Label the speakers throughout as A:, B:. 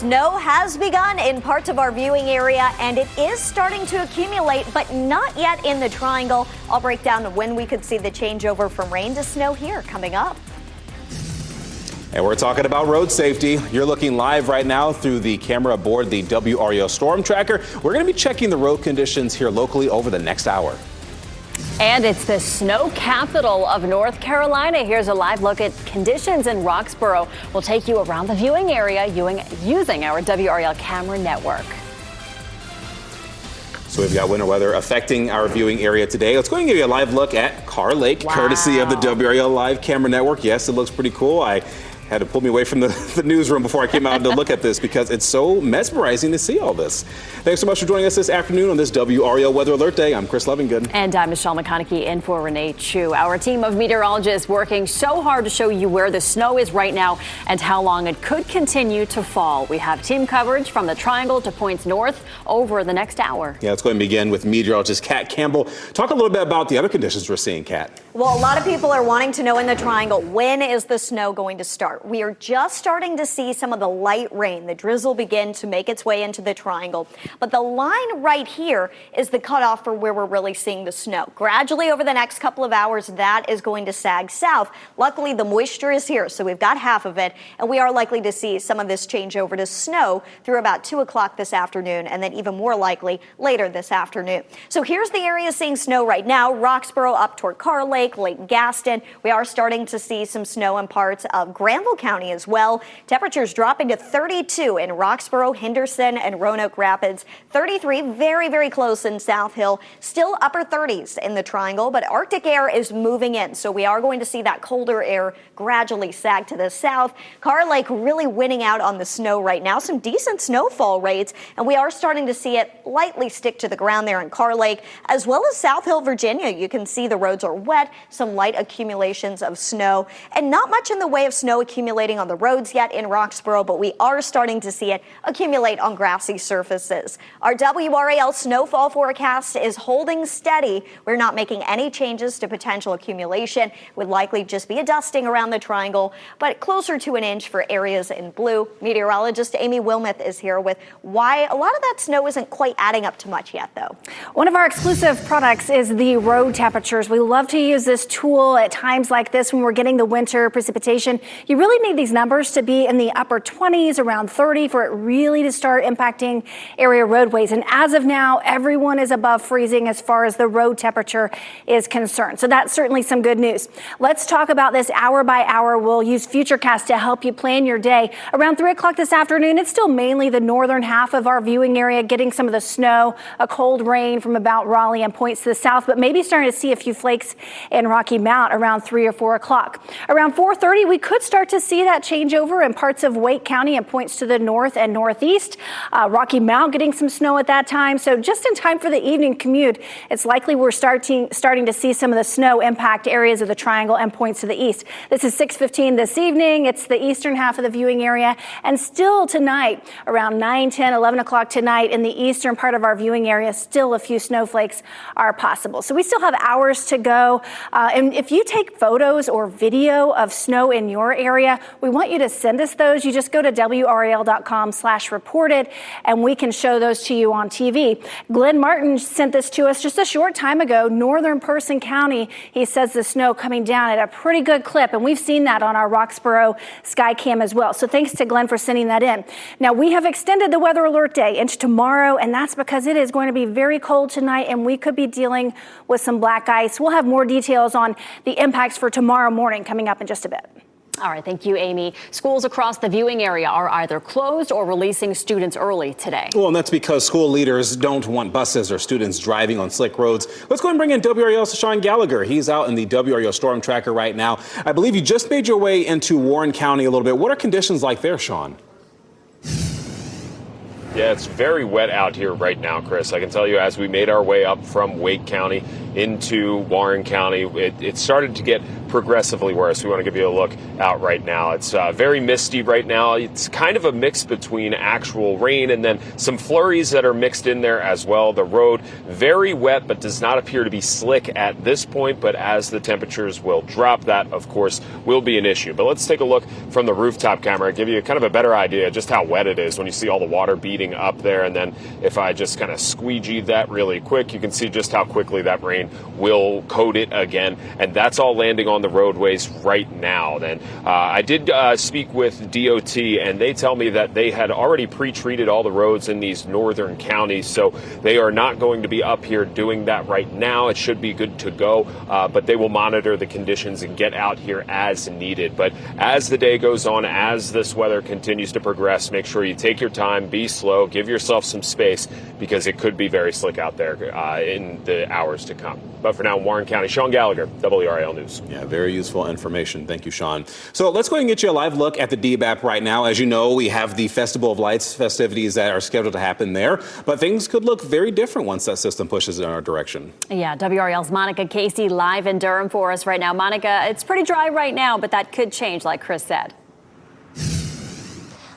A: Snow has begun in parts of our viewing area, and it is starting to accumulate, but not yet in the triangle. I'll break down when we could see the changeover from rain to snow here coming up.
B: And we're talking about road safety. You're looking live right now through the camera aboard the WRAL Storm Tracker. We're going to be checking the road conditions here locally over the next hour.
C: And it's the snow capital of North Carolina. Here's a live look at conditions in Roxborough. We'll take you around the viewing area using our WRAL camera network.
B: So we've got winter weather affecting our viewing area today. Let's go ahead and give you a live look at Carr Lake, courtesy of the WRAL Live camera network. Yes, it looks pretty cool. I had to pull me away from the newsroom before I came out to look at this because it's so mesmerizing to see all this. Thanks so much for joining us this afternoon on this WRAL Weather Alert Day. I'm Chris Lovingood.
C: And I'm Michelle McConaughey in for Renee Chu. Our team of meteorologists working so hard to show you where the snow is right now and how long it could continue to fall. We have team coverage from the Triangle to points north over the next hour.
B: Yeah, let's go ahead and begin with meteorologist Kat Campbell. Talk a little bit about the other conditions we're seeing, Kat.
A: Well, a lot of people are wanting to know in the Triangle, when is the snow going to start? We are just starting to see some of the light rain, the drizzle begin to make its way into the Triangle. But the line right here is the cutoff for where we're really seeing the snow. Gradually over the next couple of hours, that is going to sag south. Luckily, the moisture is here, so we've got half of it, and we are likely to see some of this change over to snow through about 2 o'clock this afternoon, and then even more likely later this afternoon. So here's the area seeing snow right now. Roxborough up toward Carr Lake, Lake Gaston. We are starting to see some snow in parts of Granville County as well. Temperatures dropping to 32 in Roxborough, Henderson, and Roanoke Rapids. 33 very, very close in South Hill. Still upper 30s in the Triangle, but Arctic air is moving in, so we are going to see that colder air gradually sag to the south. Carr Lake really winning out on the snow right now. Some decent snowfall rates, and we are starting to see it lightly stick to the ground there in Carr Lake, as well as South Hill, Virginia. You can see the roads are wet, some light accumulations of snow, and not much in the way of snow accumulating on the roads yet in Roxborough, but we are starting to see it accumulate on grassy surfaces. Our WRAL snowfall forecast is holding steady. We're not making any changes to potential accumulation. Would likely just be a dusting around the Triangle, but closer to an inch for areas in blue. Meteorologist Amy Wilmoth is here with why a lot of that snow isn't quite adding up to much yet, though.
D: One of our exclusive products is the road temperatures. We love to use this tool at times like this when we're getting the winter precipitation. You really need these numbers to be in the upper 20s, around 30, for it really to start impacting area roadways. And as of now, everyone is above freezing as far as the road temperature is concerned. So that's certainly some good news. Let's talk about this hour by hour. We'll use Futurecast to help you plan your day. Around 3 o'clock this afternoon, it's still mainly the northern half of our viewing area getting some of the snow, a cold rain from about Raleigh and points to the south, but maybe starting to see a few flakes in Rocky Mount around 3 or 4 o'clock. Around 4:30, we could start to see that change over in parts of Wake County and points to the north and northeast. Rocky Mount getting some snow at that time. So just in time for the evening commute, it's likely we're starting to see some of the snow impact areas of the Triangle and points to the east. This is 6:15 this evening. It's the eastern half of the viewing area. And still tonight, around 9, 10, 11 o'clock tonight in the eastern part of our viewing area, still a few snowflakes are possible. So we still have hours to go. And if you take photos or video of snow in your area, we want you to send us those. You just go to WRAL.com/reported and we can show those to you on TV. Glenn Martin sent this to us just a short time ago. Northern Person County, he says the snow coming down at a pretty good clip, and we've seen that on our Roxborough Skycam as well. So thanks to Glenn for sending that in. Now we have extended the weather alert day into tomorrow, and that's because it is going to be very cold tonight and we could be dealing with some black ice. We'll have more details on the impacts for tomorrow morning coming up in just a bit.
C: All right, thank you, Amy. Schools across the viewing area are either closed or releasing students early today.
B: Well, and that's because school leaders don't want buses or students driving on slick roads. Let's go and bring in WRAL's Sean Gallagher. He's out in the WRAL Storm Tracker right now. I believe you just made your way into Warren County a little bit. What are conditions like there, Sean?
E: Yeah, it's very wet out here right now, Chris. I can tell you as we made our way up from Wake County, into Warren County. It started to get progressively worse. We want to give you a look out right now. It's very misty right now. It's kind of a mix between actual rain and then some flurries that are mixed in there as well. The road very wet, but does not appear to be slick at this point. But as the temperatures will drop, that, of course, will be an issue. But let's take a look from the rooftop camera, give you kind of a better idea just how wet it is when you see all the water beating up there. And then if I just kind of squeegee that really quick, you can see just how quickly that rain will coat it again. And that's all landing on the roadways right now. Then I did speak with DOT, and they tell me that they had already pre-treated all the roads in these northern counties, so they are not going to be up here doing that right now. It should be good to go, but they will monitor the conditions and get out here as needed. But as the day goes on, as this weather continues to progress, make sure you take your time, be slow, give yourself some space, because it could be very slick out there in the hours to come. But for now, in Warren County, Sean Gallagher, WRAL News.
B: Yeah, very useful information. Thank you, Sean. So let's go ahead and get you a live look at the DBAP right now. As you know, we have the Festival of Lights festivities that are scheduled to happen there, but things could look very different once that system pushes in our direction.
C: Yeah, WRAL's Monica Casey live in Durham for us right now. Monica, it's pretty dry right now, but that could change, like Chris said.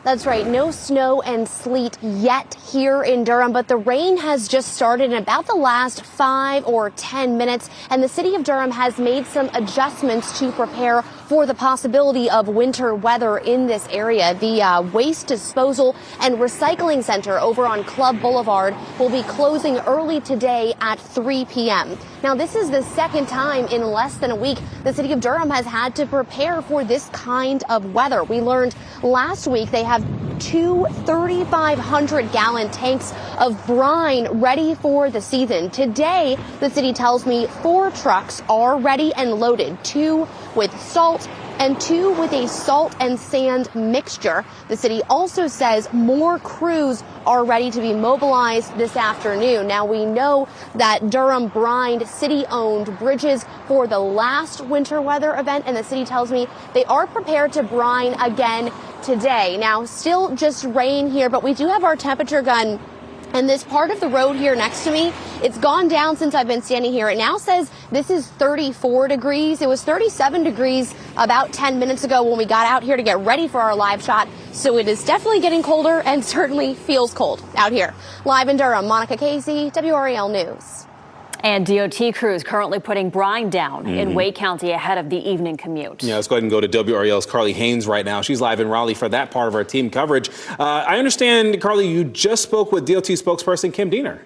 F: That's right. No snow and sleet yet here in Durham, but the rain has just started in about the last 5 or 10 minutes, and the city of Durham has made some adjustments to prepare for the possibility of winter weather in this area. The waste disposal and recycling center over on Club Boulevard will be closing early today at 3 p.m. Now, this is the second time in less than a week the city of Durham has had to prepare for this kind of weather. We learned last week they have two 3,500-gallon tanks of brine ready for the season. Today, the city tells me 4 trucks are ready and loaded, 2 with salt and 2 with a salt and sand mixture. The city also says more crews are ready to be mobilized this afternoon. Now, we know that Durham brined city-owned bridges for the last winter weather event, and the city tells me they are prepared to brine again today. Now, still just rain here, but we do have our temperature gun. And this part of the road here next to me, it's gone down since I've been standing here. It now says this is 34 degrees. It was 37 degrees about 10 minutes ago when we got out here to get ready for our live shot. So it is definitely getting colder and certainly feels cold out here. Live in Durham, Monica Casey, WRAL News.
C: And DOT crews currently putting brine down in Wake County ahead of the evening commute.
B: Yeah, let's go ahead and go to WRAL's Carly Haynes right now. She's live in Raleigh for that part of our team coverage. I understand, Carly, you just spoke with DOT spokesperson Kim Diener.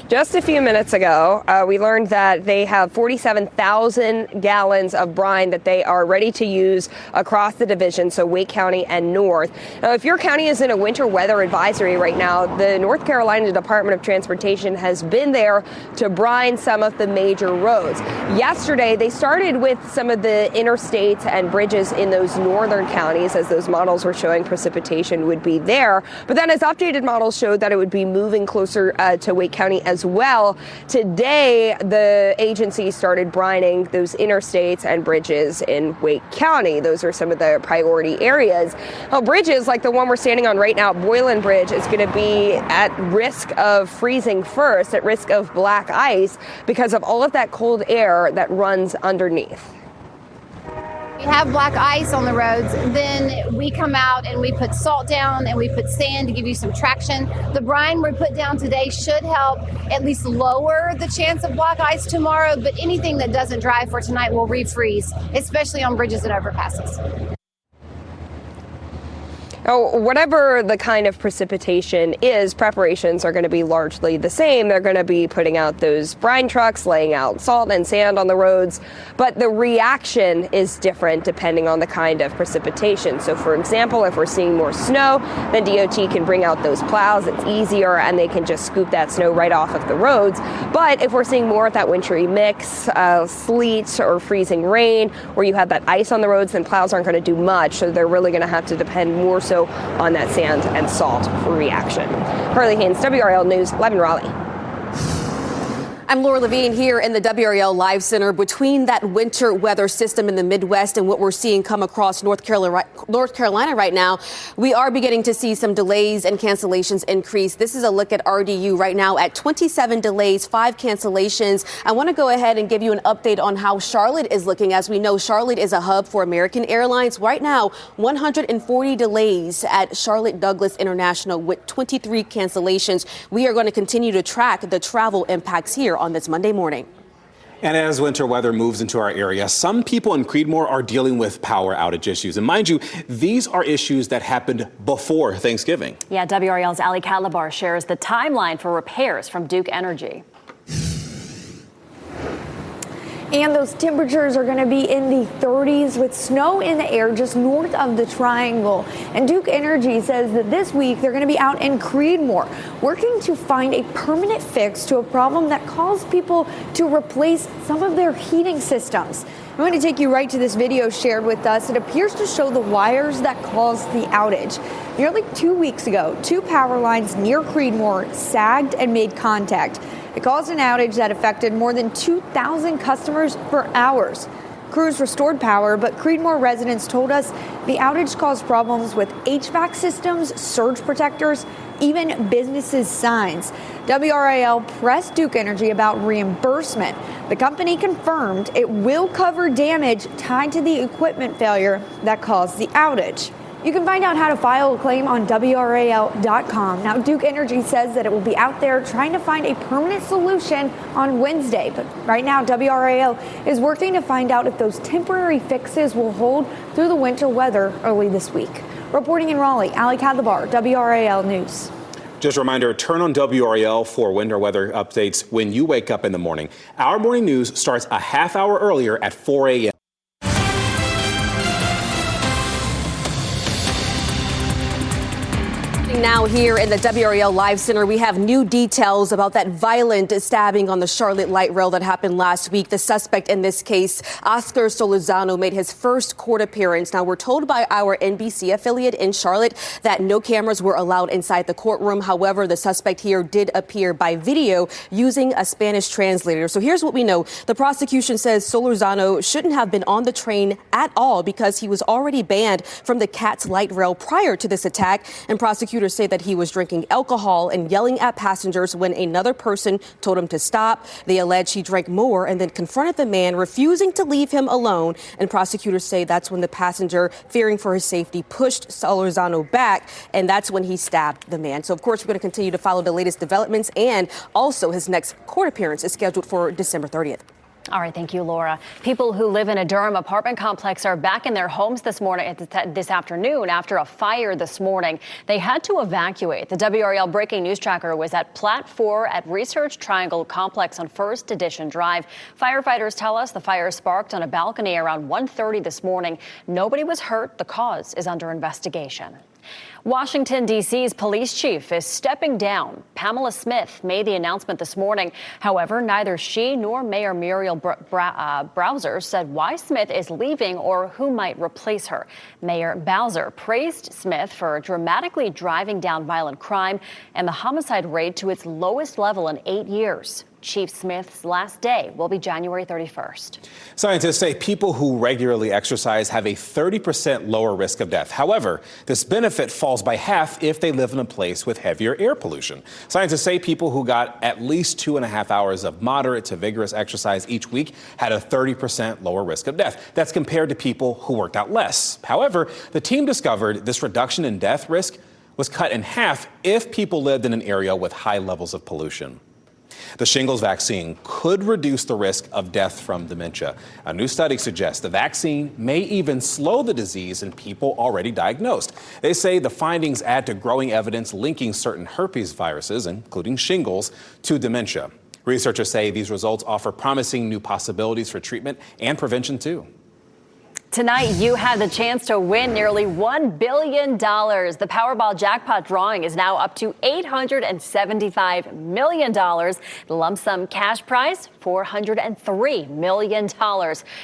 G: Just a few minutes ago, we learned that they have 47,000 gallons of brine that they are ready to use across the division, so Wake County and North. Now, if your county is in a winter weather advisory right now, the North Carolina Department of Transportation has been there to brine some of the major roads. Yesterday, they started with some of the interstates and bridges in those northern counties, as those models were showing precipitation would be there. But then as updated models showed that it would be moving closer to Wake County as well. Today, the agency started brining those interstates and bridges in Wake County. Those are some of the priority areas. Now, bridges like the one we're standing on right now, Boylan Bridge, is going to be at risk of freezing first, at risk of black ice because of all of that cold air that runs underneath.
H: We have black ice on the roads, then we come out and we put salt down and we put sand to give you some traction. The brine we put down today should help at least lower the chance of black ice tomorrow, but anything that doesn't dry for tonight will refreeze, especially on bridges and overpasses.
G: Now, whatever the kind of precipitation is, preparations are going to be largely the same. They're going to be putting out those brine trucks, laying out salt and sand on the roads, but the reaction is different depending on the kind of precipitation. So, for example, if we're seeing more snow, then DOT can bring out those plows. It's easier, and they can just scoop that snow right off of the roads. But if we're seeing more of that wintry mix, sleet or freezing rain, where you have that ice on the roads, then plows aren't going to do much. So they're really going to have to depend more so on that sand and salt for reaction. Carly Haynes, WRAL News, live in Raleigh.
I: I'm Laura Levine here in the WRAL Live Center. Between that winter weather system in the Midwest and what we're seeing come across North Carolina right now, we are beginning to see some delays and cancellations increase. This is a look at RDU right now at 27 delays, 5 cancellations. I want to go ahead and give you an update on how Charlotte is looking. As we know, Charlotte is a hub for American Airlines. Right now, 140 delays at Charlotte Douglas International with 23 cancellations. We are going to continue to track the travel impacts here on this Monday morning.
B: And as winter weather moves into our area, some people in Creedmoor are dealing with power outage issues. And mind you, these are issues that happened before Thanksgiving.
C: Yeah, WRAL's Ali Kadlabar shares the timeline for repairs from Duke Energy.
J: And those temperatures are going to be in the 30s with snow in the air just north of the Triangle. And Duke Energy says that this week they're going to be out in Creedmoor working to find a permanent fix to a problem that caused people to replace some of their heating systems. I'm going to take you right to this video shared with us. It appears to show the wires that caused the outage. Nearly 2 weeks ago, 2 power lines near Creedmoor sagged and made contact. It caused an outage that affected more than 2,000 customers for hours. Crews restored power, but Creedmoor residents told us the outage caused problems with HVAC systems, surge protectors, even businesses' signs. WRAL pressed Duke Energy about reimbursement. The company confirmed it will cover damage tied to the equipment failure that caused the outage. You can find out how to file a claim on WRAL.com. Now, Duke Energy says that it will be out there trying to find a permanent solution on Wednesday. But right now, WRAL is working to find out if those temporary fixes will hold through the winter weather early this week. Reporting in Raleigh, Ali Kadlabar, WRAL News.
B: Just a reminder, turn on WRAL for winter weather updates when you wake up in the morning. Our morning news starts a half hour earlier at 4 a.m.
I: Now here in the WRAL Live Center, we have new details about that violent stabbing on the Charlotte light rail that happened last week. The suspect in this case, Oscar Solorzano, made his first court appearance. Now, we're told by our NBC affiliate in Charlotte that no cameras were allowed inside the courtroom. However, the suspect here did appear by video using a Spanish translator. So here's what we know. The prosecution says Solorzano shouldn't have been on the train at all because he was already banned from the CATS light rail prior to this attack. And prosecutors say that he was drinking alcohol and yelling at passengers when another person told him to stop. They allege he drank more and then confronted the man, refusing to leave him alone. And prosecutors say that's when the passenger, fearing for his safety, pushed Solorzano back, and that's when he stabbed the man. So, of course, we're going to continue to follow the latest developments, and also his next court appearance is scheduled for December 30th.
C: All right, thank you, Laura. People who live in a Durham apartment complex are back in their homes this afternoon after a fire this morning. They had to evacuate. The WRAL Breaking News Tracker was at Plat 4 at Research Triangle Complex on First Edition Drive. Firefighters tell us the fire sparked on a balcony around 1:30 this morning. Nobody was hurt. The cause is under investigation. Washington, D.C.'s police chief is stepping down. Pamela Smith made the announcement this morning. However, neither she nor Mayor Muriel Bowser said why Smith is leaving or who might replace her. Mayor Bowser praised Smith for dramatically driving down violent crime and the homicide rate to its lowest level in 8 years. Chief Smith's last day will be January 31st.
B: Scientists say people who regularly exercise have a 30% lower risk of death. However, this benefit falls by half if they live in a place with heavier air pollution. Scientists say people who got at least 2.5 hours of moderate to vigorous exercise each week had a 30% lower risk of death. That's compared to people who worked out less. However, the team discovered this reduction in death risk was cut in half if people lived in an area with high levels of pollution. The shingles vaccine could reduce the risk of death from dementia. A new study suggests the vaccine may even slow the disease in people already diagnosed. They say the findings add to growing evidence linking certain herpes viruses, including shingles, to dementia. Researchers say these results offer promising new possibilities for treatment and prevention, too.
C: Tonight, you have the chance to win nearly $1 billion. The Powerball jackpot drawing is now up to $875 million. The lump sum cash prize, $403 million.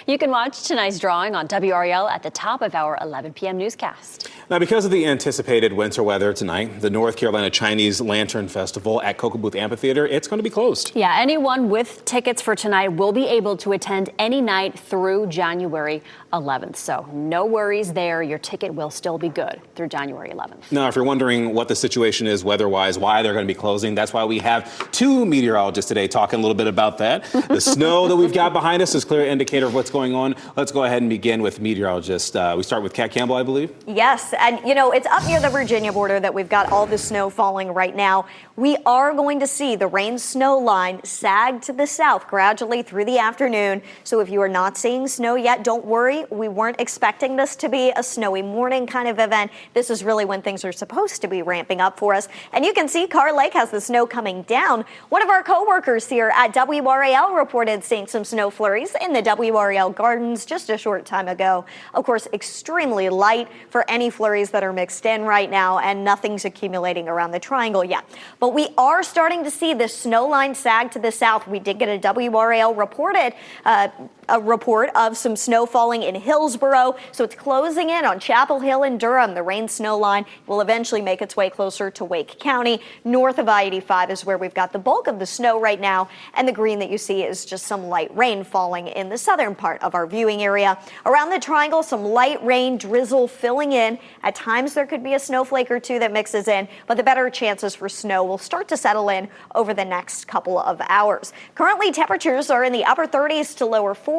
C: You can watch tonight's drawing on WRAL at the top of our 11 p.m. newscast.
B: Now, because of the anticipated winter weather tonight, the North Carolina Chinese Lantern Festival at Cocoa Booth Amphitheater, it's going to be closed.
C: Yeah, anyone with tickets for tonight will be able to attend any night through January 11th. So no worries there. Your ticket will still be good through January 11th.
B: Now, if you're wondering what the situation is weather-wise, why they're going to be closing, that's why we have two meteorologists today talking a little bit about that. The snow that we've got behind us is a clear indicator of what's going on. Let's go ahead and begin with meteorologist. We start with Kat Campbell, I believe.
A: Yes, and you know, it's up near the Virginia border that we've got all the snow falling right now. We are going to see the rain-snow line sag to the south gradually through the afternoon. So if you are not seeing snow yet, don't worry. We weren't expecting this to be a snowy morning kind of event. This is really when things are supposed to be ramping up for us. And you can see Carr Lake has the snow coming down. One of our co-workers here at WRAL reported seeing some snow flurries in the WRAL gardens just a short time ago. Of course, extremely light for any flurries that are mixed in right now, and nothing's accumulating around the triangle yet. But we are starting to see the snow line sag to the south. We did get a WRAL a report of some snow falling in Hillsborough. So it's closing in on Chapel Hill and Durham. The rain-snow line will eventually make its way closer to Wake County. North of I-85 is where we've got the bulk of the snow right now. And the green that you see is just some light rain falling in the southern part of our viewing area. Around the triangle, some light rain drizzle filling in. At times there could be a snowflake or two that mixes in, but the better chances for snow will start to settle in over the next couple of hours. Currently, temperatures are in the upper 30s to lower 40s.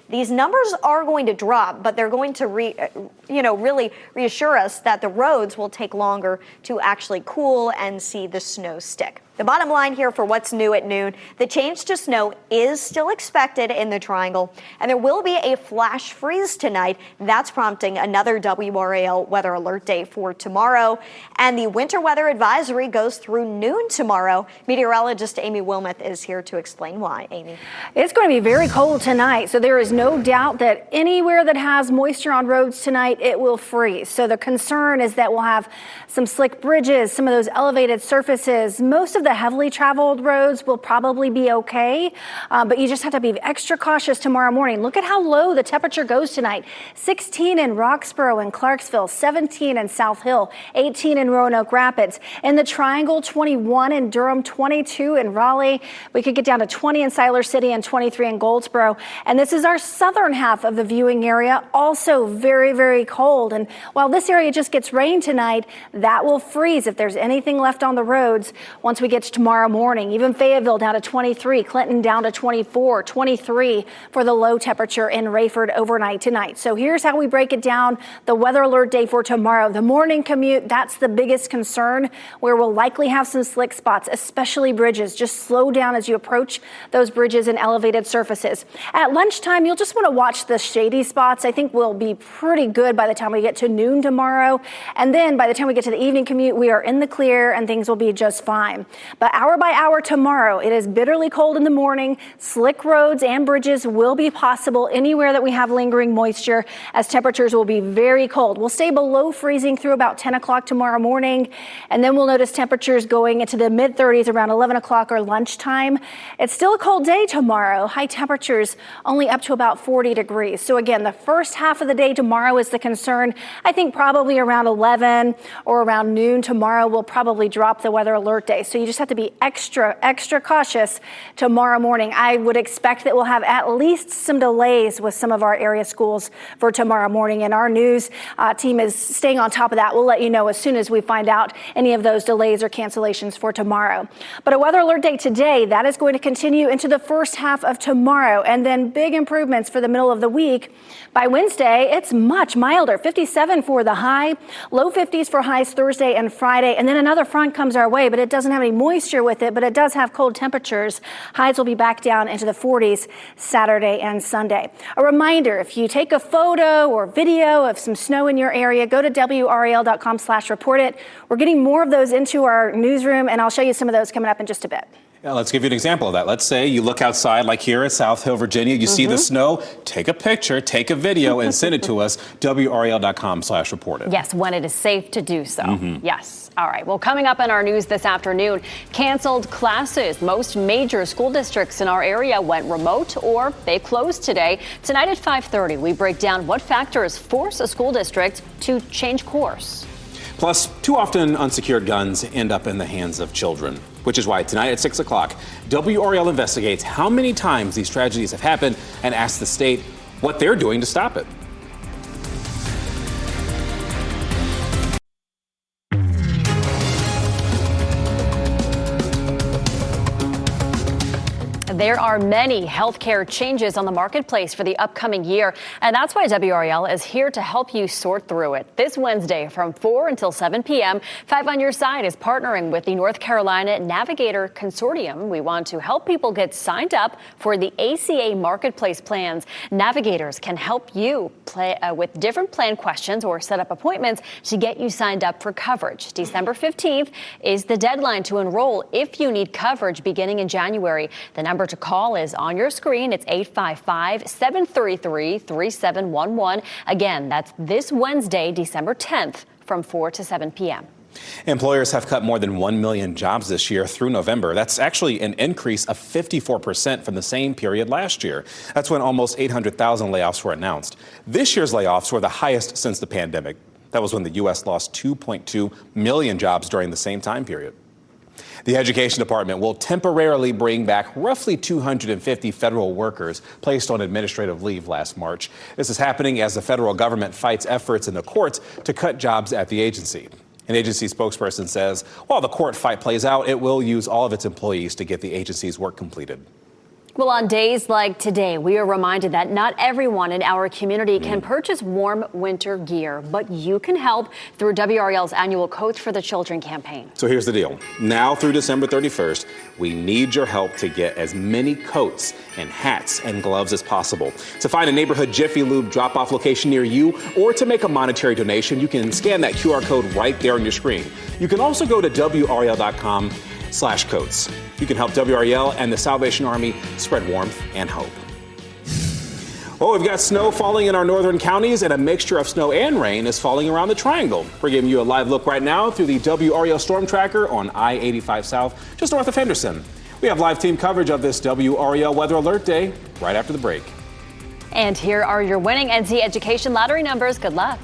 A: These numbers are going to drop, but they're going to really reassure us that the roads will take longer to actually cool and see the snow stick. The bottom line here for what's new at noon, the change to snow is still expected in the triangle, and there will be a flash freeze tonight. That's prompting another WRAL weather alert day for tomorrow. And the winter weather advisory goes through noon tomorrow. Meteorologist Amy Wilmoth is here to explain why. Amy.
D: It's going to be very cold tonight, so there is no doubt that anywhere that has moisture on roads tonight, it will freeze. So the concern is that we'll have some slick bridges, some of those elevated surfaces. Most of the heavily traveled roads will probably be okay, but you just have to be extra cautious tomorrow morning. Look at how low the temperature goes tonight. 16 in Roxborough and Clarksville, 17 in South Hill, 18 in Roanoke Rapids. In the Triangle, 21 in Durham, 22 in Raleigh. We could get down to 20 in Siler City and 23 in Goldsboro. And this is our southern half of the viewing area, also very, very cold. And while this area just gets rain tonight, that will freeze if there's anything left on the roads once we get to tomorrow morning. Even Fayetteville down to 23, Clinton down to 24, 23 for the low temperature in Rayford overnight tonight. So here's how we break it down. The weather alert day for tomorrow. The morning commute, that's the biggest concern, where we'll likely have some slick spots, especially bridges. Just slow down as you approach those bridges and elevated surfaces. At lunchtime, you'll just want to watch the shady spots. I think we'll be pretty good by the time we get to noon tomorrow. And then by the time we get to the evening commute, we are in the clear and things will be just fine. But hour by hour tomorrow, it is bitterly cold in the morning. Slick roads and bridges will be possible anywhere that we have lingering moisture, as temperatures will be very cold. We'll stay below freezing through about 10 o'clock tomorrow morning, and then we'll notice temperatures going into the mid-30s around 11 o'clock or lunchtime. It's still a cold day tomorrow. High temperatures only up to about 40 degrees. So again, the first half of the day tomorrow is the concern. I think probably around 11 or around noon tomorrow we'll probably drop the weather alert day. So you just have to be extra cautious tomorrow morning. I would expect that we'll have at least some delays with some of our area schools for tomorrow morning, and our news team is staying on top of that. We'll let you know as soon as we find out any of those delays or cancellations for tomorrow. But a weather alert day today, that is going to continue into the first half of tomorrow, and then big improvements for the middle of the week. By Wednesday, it's much milder, 57 for the high, low 50s for highs Thursday and Friday, and then another front comes our way, but it doesn't have any moisture with it, but it does have cold temperatures. Highs will be back down into the 40s Saturday and Sunday. A reminder, if you take a photo or video of some snow in your area, go to WRAL.com/report it. We're getting more of those into our newsroom, and I'll show you some of those coming up in just a bit.
B: Yeah, let's give you an example of that. Let's say you look outside, like here at South Hill, Virginia, you see the snow, take a picture, take a video, and send it to us, WRAL.com/reported.
C: Yes, when it is safe to do so. Yes. All right. Well, coming up in our news this afternoon, canceled classes. Most major school districts in our area went remote or they closed today. Tonight at 5:30, we break down what factors force a school district to change course.
B: Plus, too often unsecured guns end up in the hands of children, which is why tonight at 6 o'clock, WRAL investigates how many times these tragedies have happened and asks the state what they're doing to stop it.
C: There are many healthcare changes on the marketplace for the upcoming year, and that's why WRAL is here to help you sort through it. This Wednesday from 4 until 7 p.m., 5 on Your Side is partnering with the North Carolina Navigator Consortium. We want to help people get signed up for the ACA marketplace plans. Navigators can help you with different plan questions or set up appointments to get you signed up for coverage. December 15th is the deadline to enroll if you need coverage beginning in January. The number to call is on your screen. It's 855-733-3711. Again, that's this Wednesday, December 10th from 4 to 7 p.m.
B: Employers have cut more than 1 million jobs this year through November. That's actually an increase of 54% from the same period last year. That's when almost 800,000 layoffs were announced. This year's layoffs were the highest since the pandemic. That was when the U.S. lost 2.2 million jobs during the same time period. The Education Department will temporarily bring back roughly 250 federal workers placed on administrative leave last March. This is happening as the federal government fights efforts in the courts to cut jobs at the agency. An agency spokesperson says while the court fight plays out, it will use all of its employees to get the agency's work completed.
C: Well, on days like today, we are reminded that not everyone in our community can purchase warm winter gear, but you can help through WRAL's annual Coats for the Children campaign.
B: So here's the deal. Now through December 31st, we need your help to get as many coats and hats and gloves as possible. To find a neighborhood Jiffy Lube drop-off location near you or to make a monetary donation, you can scan that QR code right there on your screen. You can also go to WRAL.com/coats. You can help WRAL and the Salvation Army spread warmth and hope. Well, we've got snow falling in our northern counties, and a mixture of snow and rain is falling around the Triangle. We're giving you a live look right now through the WRAL Storm Tracker on I-85 South, just north of Henderson. We have live team coverage of this WRAL Weather Alert Day right after the break.
C: And here are your winning NC Education Lottery numbers. Good luck.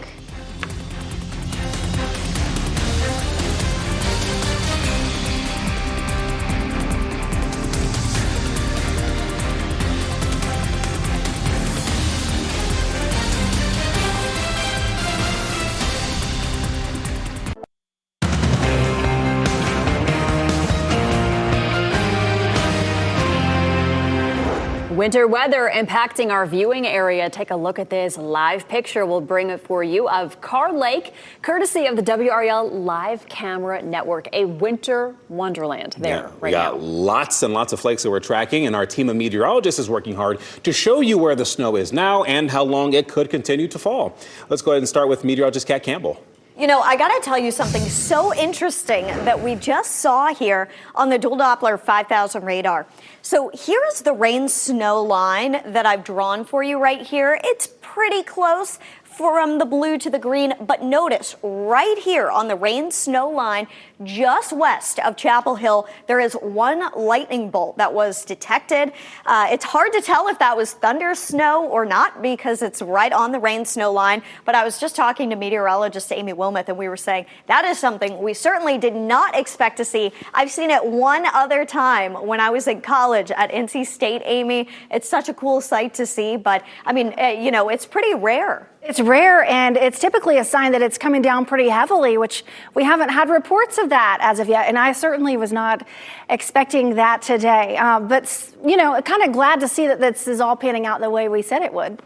C: Winter weather impacting our viewing area. Take a look at this live picture. We'll bring it for you of Carr Lake, courtesy of the WRAL Live Camera Network, a winter wonderland there right now.
B: We got lots and lots of flakes that we're tracking, and our team of meteorologists is working hard to show you where the snow is now and how long it could continue to fall. Let's go ahead and start with meteorologist Kat Campbell.
A: You know, I got to tell you something so interesting that we just saw here on the dual Doppler 5000 radar. So here is the rain snow line that I've drawn for you right here. It's pretty close from the blue to the green, but notice right here on the rain snow line just west of Chapel Hill, there is one lightning bolt that was detected. It's hard to tell if that was thunder snow or not because it's right on the rain snow line, but I was just talking to meteorologist Amy Wilmoth and we were saying that is something we certainly did not expect to see. I've seen it one other time when I was in college at NC State, Amy. It's such a cool sight to see, but I mean, you know, it's pretty rare.
D: It's rare, and it's typically a sign that it's coming down pretty heavily, which we haven't had reports of that as of yet, and I certainly was not expecting that today. But, you know, kind of glad to see that this is all panning out the way we said it would.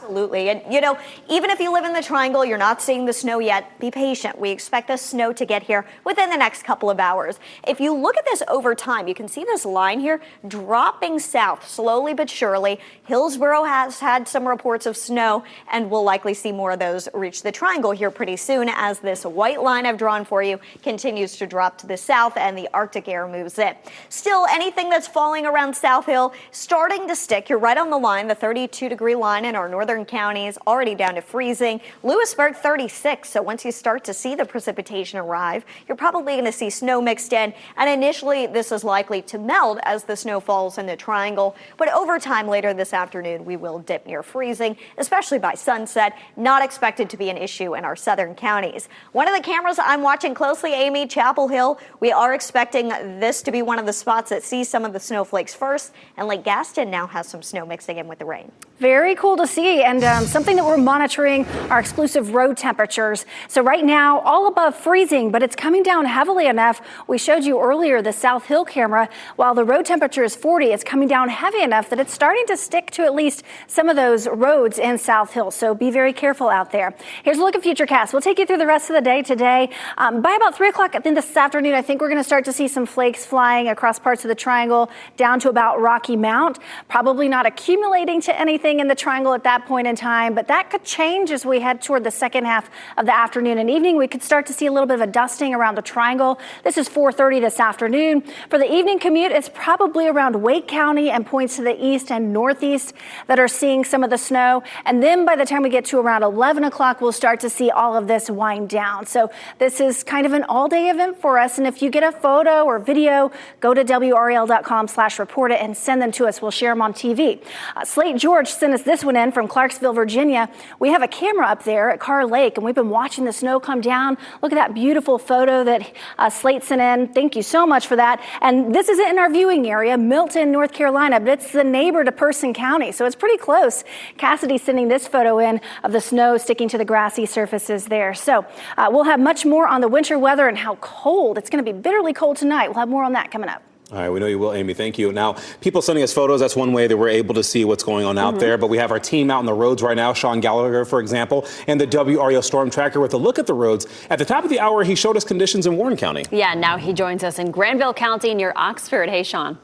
A: Absolutely. And, you know, even if you live in the Triangle, you're not seeing the snow yet, be patient. We expect the snow to get here within the next couple of hours. If you look at this over time, you can see this line here dropping south slowly but surely. Hillsborough has had some reports of snow, and we'll likely see more of those reach the Triangle here pretty soon as this white line I've drawn for you continues to drop to the south and the Arctic air moves in. Still, anything that's falling around South Hill starting to stick. You're right on the line, the 32-degree line in our northern counties, already down to freezing. Lewisburg 36, so once you start to see the precipitation arrive, you're probably going to see snow mixed in, and initially this is likely to melt as the snow falls in the Triangle, but over time later this afternoon we will dip near freezing, especially by sunset. Not expected to be an issue in our southern counties. One of the cameras I'm watching closely, Amy, Chapel Hill, we are expecting this to be one of the spots that sees some of the snowflakes first, and Lake Gaston now has some snow mixing in with the rain.
D: Very cool to see, and something that we're monitoring are exclusive road temperatures. So right now, all above freezing, but it's coming down heavily enough. We showed you earlier the South Hill camera. While the road temperature is 40, it's coming down heavy enough that it's starting to stick to at least some of those roads in South Hill. So be very careful out there. Here's a look at Futurecast. We'll take you through the rest of the day today. By about 3 o'clock this afternoon, I think we're going to start to see some flakes flying across parts of the Triangle down to about Rocky Mount. Probably not accumulating to anything in the Triangle at that point in time, but that could change as we head toward the second half of the afternoon and evening. We could start to see a little bit of a dusting around the Triangle. This is 4:30 this afternoon. For the evening commute, it's probably around Wake County and points to the east and northeast that are seeing some of the snow. And then by the time we get to around 11 o'clock, we'll start to see all of this wind down. So this is kind of an all-day event for us. And if you get a photo or video, go to WRAL.com/report it and send them to us. We'll share them on TV. Slate George sent us this one in from Clarksville, Virginia. We have a camera up there at Carr Lake, and we've been watching the snow come down. Look at that beautiful photo that Slate sent in. Thank you so much for that. And this isn't in our viewing area, Milton, North Carolina, but it's the neighbor to Person County, so it's pretty close. Cassidy's sending this photo in of the snow sticking to the grassy surfaces there. So we'll have much more on the winter weather and how cold. It's going to be bitterly cold tonight. We'll have more on that coming up.
B: All right, we know you will, Amy. Thank you. Now, people sending us photos, that's one way that we're able to see what's going on out there. But we have our team out on the roads right now, Sean Gallagher, for example, and the WRAL Storm Tracker with a look at the roads. At the top of the hour, he showed us conditions in Warren County.
C: Yeah, now he joins us in Granville County near Oxford. Hey, Sean.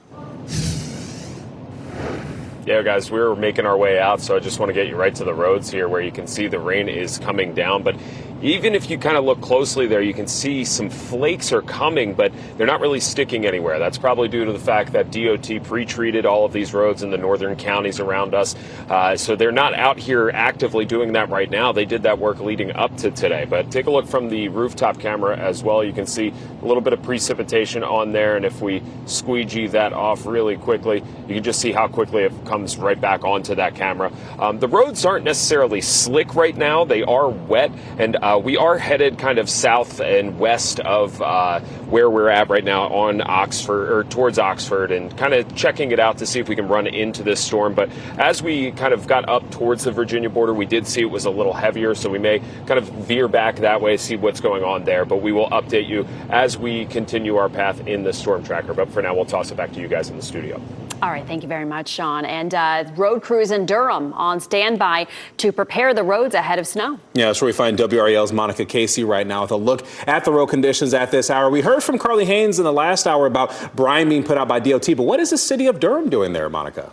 E: Yeah, guys, we're making our way out, so I just want to get you right to the roads here where you can see the rain is coming down. But even if you kind of look closely there, you can see some flakes are coming, but they're not really sticking anywhere. That's probably due to the fact that DOT pre-treated all of these roads in the northern counties around us. So they're not out here actively doing that right now. They did that work leading up to today. But take a look from the rooftop camera as well. You can see a little bit of precipitation on there. And if we squeegee that off really quickly, you can just see how quickly it comes right back onto that camera. The roads aren't necessarily slick right now. They are wet, and we are headed kind of south and west of where we're at right now on Oxford, or towards Oxford, and kind of checking it out to see if we can run into this storm. But as we kind of got up towards the Virginia border, we did see it was a little heavier, so we may kind of veer back that way, see what's going on there. But we will update you as we continue our path in the storm tracker. But for now, we'll toss it back to you guys in the studio.
C: All right, thank you very much, Sean. And road crews in Durham on standby to prepare the roads ahead of snow.
B: Yeah, that's where we find WRAL's Monica Casey right now with a look at the road conditions at this hour. We heard from Carly Haynes in the last hour about brine being put out by DOT, but what is the city of Durham doing there, Monica?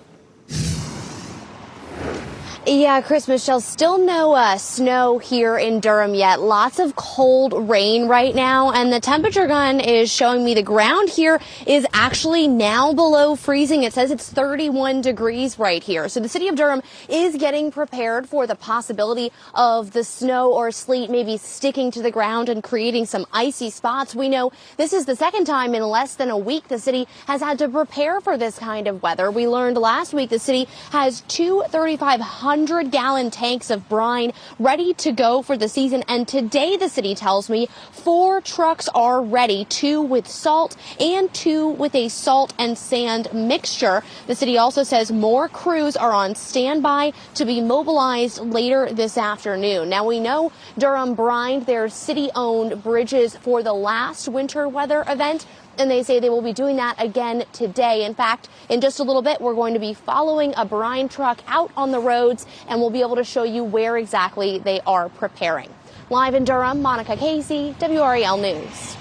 F: Yeah, Chris, Michelle, still no snow here in Durham yet. Lots of cold rain right now, and the temperature gun is showing me the ground here is actually now below freezing. It says it's 31 degrees right here. So the city of Durham is getting prepared for the possibility of the snow or sleet maybe sticking to the ground and creating some icy spots. We know this is the second time in less than a week the city has had to prepare for this kind of weather. We learned last week the city has two 3,500-gallon tanks of brine ready to go for the season. And today, the city tells me 4 trucks are ready, 2 with salt and 2 with a salt and sand mixture. The city also says more crews are on standby to be mobilized later this afternoon. Now, we know Durham brined their city-owned bridges for the last winter weather event. And they say they will be doing that again today. In fact, in just a little bit, we're going to be following a brine truck out on the roads, and we'll be able to show you where exactly they are preparing. Live in Durham, Monica Casey, WRAL News.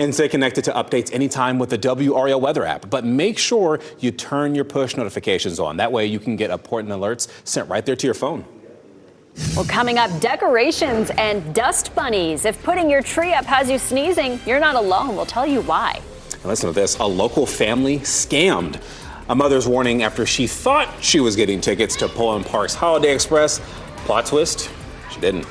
B: And stay connected to updates anytime with the WRAL weather app. But make sure you turn your push notifications on. That way you can get important alerts sent right there to your phone.
C: Well, coming up, decorations and dust bunnies. If putting your tree up has you sneezing, you're not alone. We'll tell you why.
B: And listen to this. A local family scammed. A mother's warning after she thought she was getting tickets to Pullman Park's Holiday Express. Plot twist, she didn't.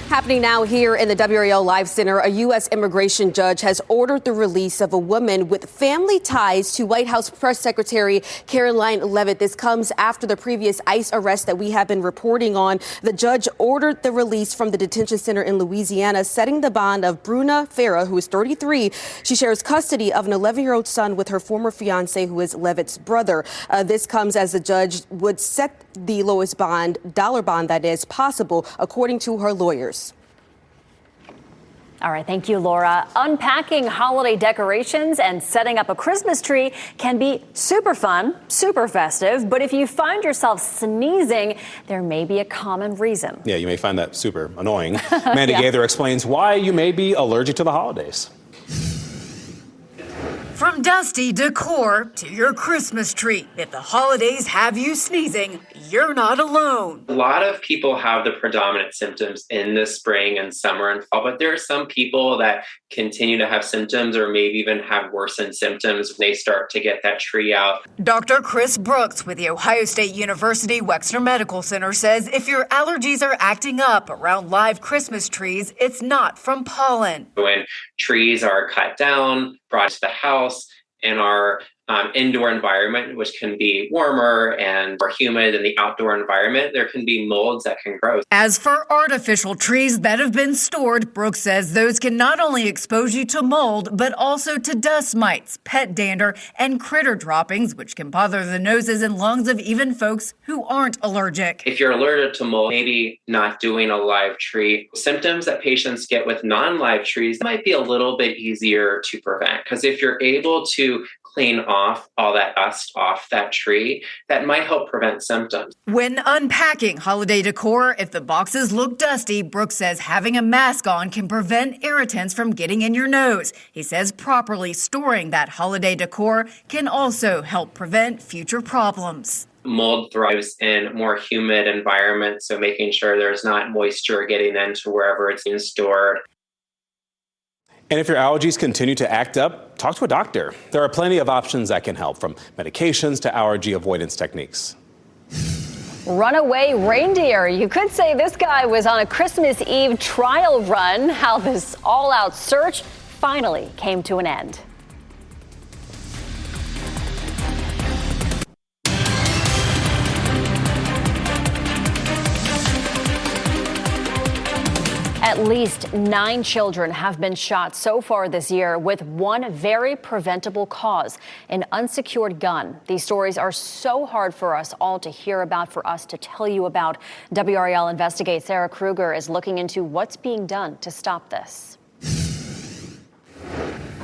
I: Happening now here in the WRAL Live Center, a U.S. immigration judge has ordered the release of a woman with family ties to White House Press Secretary Caroline Leavitt. This comes after the previous ICE arrest that we have been reporting on. The judge ordered the release from the detention center in Louisiana, setting the bond of Bruna Farah, who is 33. She shares custody of an 11-year-old son with her former fiancé, who is Leavitt's brother. This comes as the judge would set the lowest bond, dollar bond that is possible, according to her lawyers.
C: All right, thank you, Laura. Unpacking holiday decorations and setting up a Christmas tree can be super fun, super festive, but if you find yourself sneezing, there may be a common reason.
B: Yeah, you may find that super annoying. Mandy Gaither explains why you may be allergic to the holidays.
K: From dusty decor to your Christmas tree, if the holidays have you sneezing, you're not alone.
L: A lot of people have the predominant symptoms in the spring and summer and fall, but there are some people that continue to have symptoms or maybe even have worsened symptoms when they start to get that tree out.
K: Dr. Chris Brooks with the Ohio State University Wexner Medical Center says if your allergies are acting up around live Christmas trees, it's not from pollen.
L: When trees are cut down, brought to the house, in our indoor environment, which can be warmer and more humid than the outdoor environment, there can be molds that can grow.
K: As for artificial trees that have been stored, Brooks says those can not only expose you to mold, but also to dust mites, pet dander, and critter droppings, which can bother the noses and lungs of even folks who aren't allergic.
L: If you're allergic to mold, maybe not doing a live tree. Symptoms that patients get with non-live trees might be a little bit easier to prevent, because if you're able to clean off all that dust off that tree, that might help prevent symptoms.
K: When unpacking holiday decor, if the boxes look dusty, Brooks says having a mask on can prevent irritants from getting in your nose. He says properly storing that holiday decor can also help prevent future problems.
L: Mold thrives in more humid environments, so making sure there's not moisture getting into wherever it's being stored.
B: And if your allergies continue to act up, talk to a doctor. There are plenty of options that can help, from medications to allergy avoidance techniques.
C: Runaway reindeer. You could say this guy was on a Christmas Eve trial run. How this all-out search finally came to an end. At least 9 children have been shot so far this year, with one very preventable cause, an unsecured gun. These stories are so hard for us all to hear about, for us to tell you about. WRAL Investigates Sarah Kruger is looking into what's being done to stop this.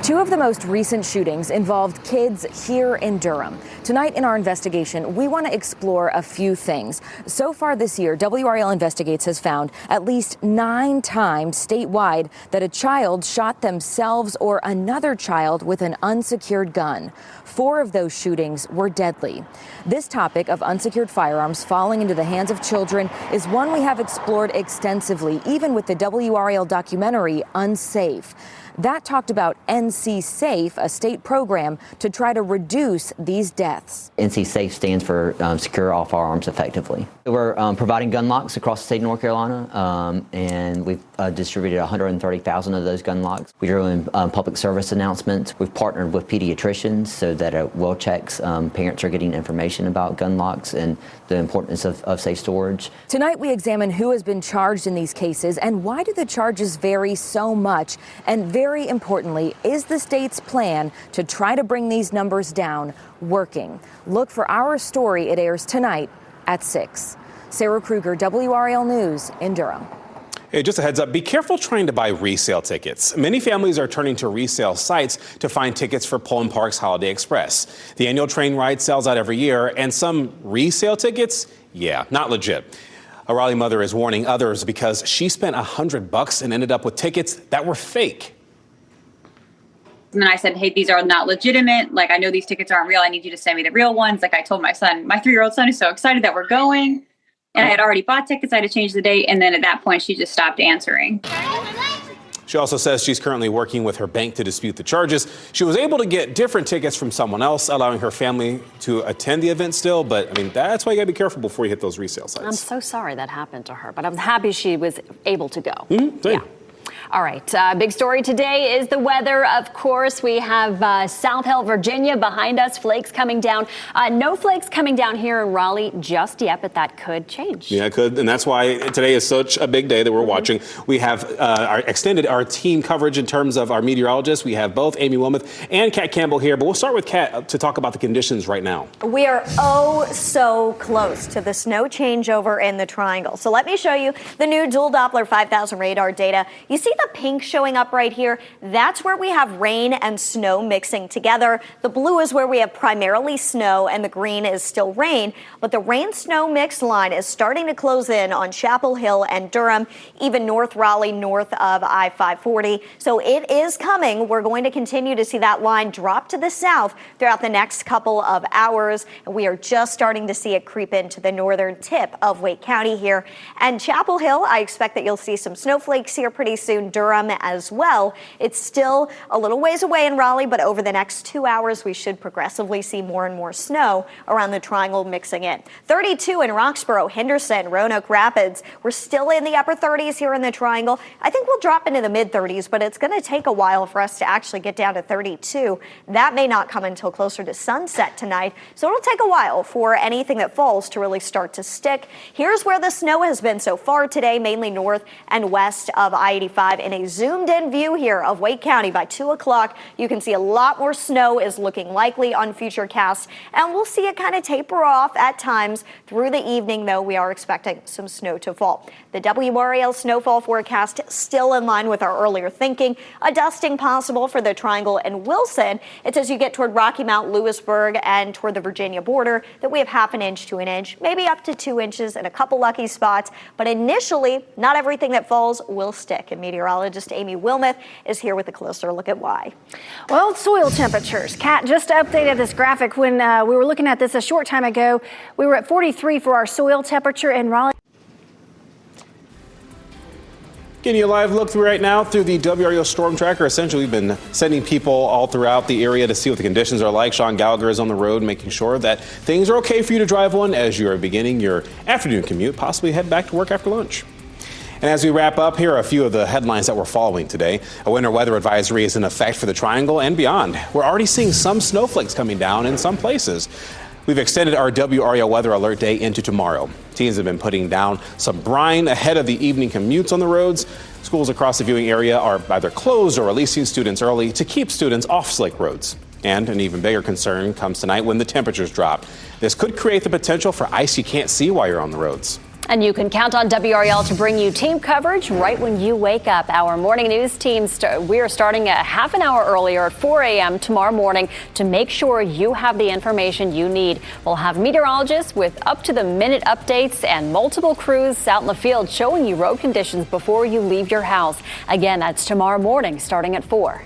M: 2 of the most recent shootings involved kids here in Durham. Tonight in our investigation, we want to explore a few things. So far this year, WRAL Investigates has found at least 9 times statewide that a child shot themselves or another child with an unsecured gun. 4 of those shootings were deadly. This topic of unsecured firearms falling into the hands of children is one we have explored extensively, even with the WRAL documentary Unsafe. That talked about NC Safe, a state program to try to reduce these deaths.
N: NC Safe stands for Secure All Firearms Effectively. We're providing gun locks across the state of North Carolina, and we've distributed 130,000 of those gun locks. We're doing public service announcements. We've partnered with pediatricians so that at well checks, parents are getting information about gun locks and the importance of safe storage.
M: Tonight we examine who has been charged in these cases and why do the charges vary so much, and very importantly, is the state's plan to try to bring these numbers down working? Look for our story. It airs tonight at 6. Sarah Kruger, WRAL News in Durham.
B: Hey, just a heads up, be careful trying to buy resale tickets. Many families are turning to resale sites to find tickets for Pullman Park's Holiday Express. The annual train ride sells out every year, and some resale tickets, yeah, not legit. A Raleigh mother is warning others because she spent $100 and ended up with tickets that were fake.
O: And then I said, hey, these are not legitimate. Like, I know these tickets aren't real. I need you to send me the real ones. Like I told my son, my 3-year-old son is so excited that we're going. And I had already bought tickets. I had to change the date. And then at that point, she just stopped answering.
B: She also says she's currently working with her bank to dispute the charges. She was able to get different tickets from someone else, allowing her family to attend the event still. But, I mean, that's why you got to be careful before you hit those resale sites.
C: I'm so sorry that happened to her, but I'm happy she was able to go.
B: Same.
C: Yeah. All right, big story today is the weather. Of course, we have South Hill, Virginia behind us, flakes coming down. No flakes coming down here in Raleigh just yet, but that could change.
B: Yeah, it could, and that's why today is such a big day that we're watching. We have extended our team coverage in terms of our meteorologists. We have both Amy Wilmoth and Kat Campbell here, but we'll start with Kat to talk about the conditions right now.
A: We are so close to the snow changeover in the Triangle. So let me show you the new dual Doppler 5000 radar data. You see the pink showing up right here? That's where we have rain and snow mixing together. The blue is where we have primarily snow and the green is still rain. But the rain-snow mix line is starting to close in on Chapel Hill and Durham, even North Raleigh, north of I-540. So it is coming. We're going to continue to see that line drop to the south throughout the next couple of hours. And we are just starting to see it creep into the northern tip of Wake County here. And Chapel Hill, I expect that you'll see some snowflakes here pretty soon. Durham as well. It's still a little ways away in Raleigh, but over the next 2 hours, we should progressively see more and more snow around the Triangle mixing in. 32 in Roxborough, Henderson, Roanoke Rapids. We're still in the upper 30s here in the Triangle. I think we'll drop into the mid 30s, but it's going to take a while for us to actually get down to 32. That may not come until closer to sunset tonight, so it'll take a while for anything that falls to really start to stick. Here's where the snow has been so far today, mainly north and west of I-85. In a zoomed-in view here of Wake County by 2 o'clock, you can see a lot more snow is looking likely on future casts, and we'll see it kind of taper off at times through the evening, though we are expecting some snow to fall. The WRAL snowfall forecast still in line with our earlier thinking. A dusting possible for the Triangle and Wilson. It's as you get toward Rocky Mount, Lewisburg, and toward the Virginia border that we have 1/2 inch to 1 inch, maybe up to 2 inches in a couple lucky spots. But initially, not everything that falls will stick. And meteorologist Amy Wilmoth is here with a closer look at why.
D: Well, soil temperatures. Kat just updated this graphic when we were looking at this a short time ago. We were at 43 for our soil temperature in Raleigh.
B: Getting you a live look through right now through the WRAL Storm Tracker. Essentially, we've been sending people all throughout the area to see what the conditions are like. Sean Gallagher is on the road, making sure that things are okay for you to drive on as you are beginning your afternoon commute, possibly head back to work after lunch. And as we wrap up, here are a few of the headlines that we're following today. A winter weather advisory is in effect for the Triangle and beyond. We're already seeing some snowflakes coming down in some places. We've extended our WRAL weather alert day into tomorrow. Teens have been putting down some brine ahead of the evening commutes on the roads. Schools across the viewing area are either closed or releasing students early to keep students off slake roads. And an even bigger concern comes tonight when the temperatures drop. This could create the potential for ice you can't see while you're on the roads.
C: And you can count on WRAL to bring you team coverage right when you wake up. Our morning news team, we are starting a half an hour earlier at 4 a.m. tomorrow morning to make sure you have the information you need. We'll have meteorologists with up-to-the-minute updates and multiple crews out in the field showing you road conditions before you leave your house. Again, that's tomorrow morning starting at 4.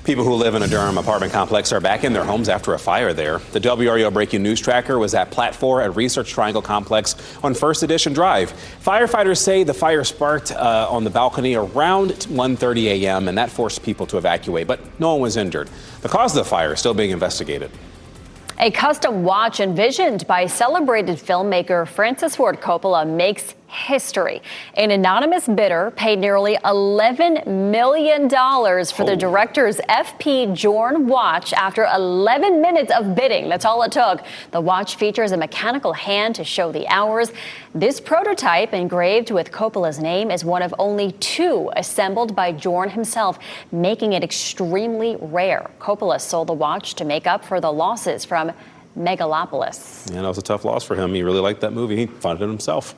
B: People who live in a Durham apartment complex are back in their homes after a fire there. The WRAL Breaking News Tracker was at Plat 4 at Research Triangle Complex on First Edition Drive. Firefighters say the fire sparked on the balcony around 1:30 a.m. and that forced people to evacuate, but no one was injured. The cause of the fire is still being investigated.
C: A custom watch envisioned by celebrated filmmaker Francis Ford Coppola makes history. An anonymous bidder paid nearly $11 million for the director's FP Journe watch after 11 minutes of bidding. That's all it took. The watch features a mechanical hand to show the hours. This prototype, engraved with Coppola's name, is one of only 2 assembled by Journe himself, making it extremely rare. Coppola sold the watch to make up for the losses from megalopolis.
B: Yeah, that was a tough loss for him. He really liked that movie. He funded it himself.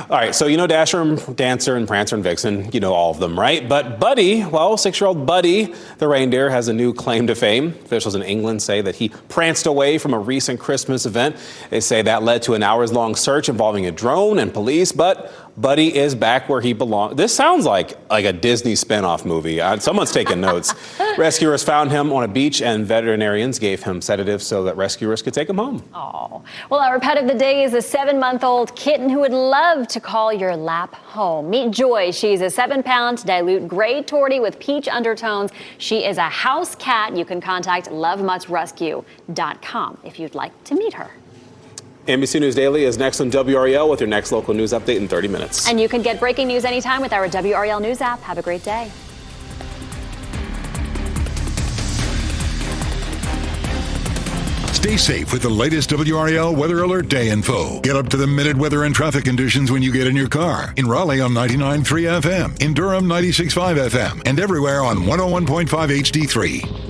B: All right, so you know Dasher and Dancer and Prancer and Vixen. You know all of them, right? But Buddy, well, 6-year-old Buddy, the reindeer, has a new claim to fame. Officials in England say that he pranced away from a recent Christmas event. They say that led to an hours-long search involving a drone and police, but Buddy is back where he belongs. This sounds like a Disney spinoff movie. Someone's taking notes. Rescuers found him on a beach, and veterinarians gave him sedatives so that rescuers could take him home.
C: Oh, well, our pet of the day is a 7-month-old kitten who would love to call your lap home. Meet Joy. She's a 7-pound dilute gray tortie with peach undertones. She is a house cat. You can contact lovemuchrescue.com if you'd like to meet her.
B: NBC News Daily is next on WRAL with your next local news update in 30 minutes.
C: And you can get breaking news anytime with our WRAL News app. Have a great day.
P: Stay safe with the latest WRAL Weather Alert Day info. Get up to the minute weather and traffic conditions when you get in your car. In Raleigh on 99.3 FM, in Durham 96.5 FM, and everywhere on 101.5 HD3.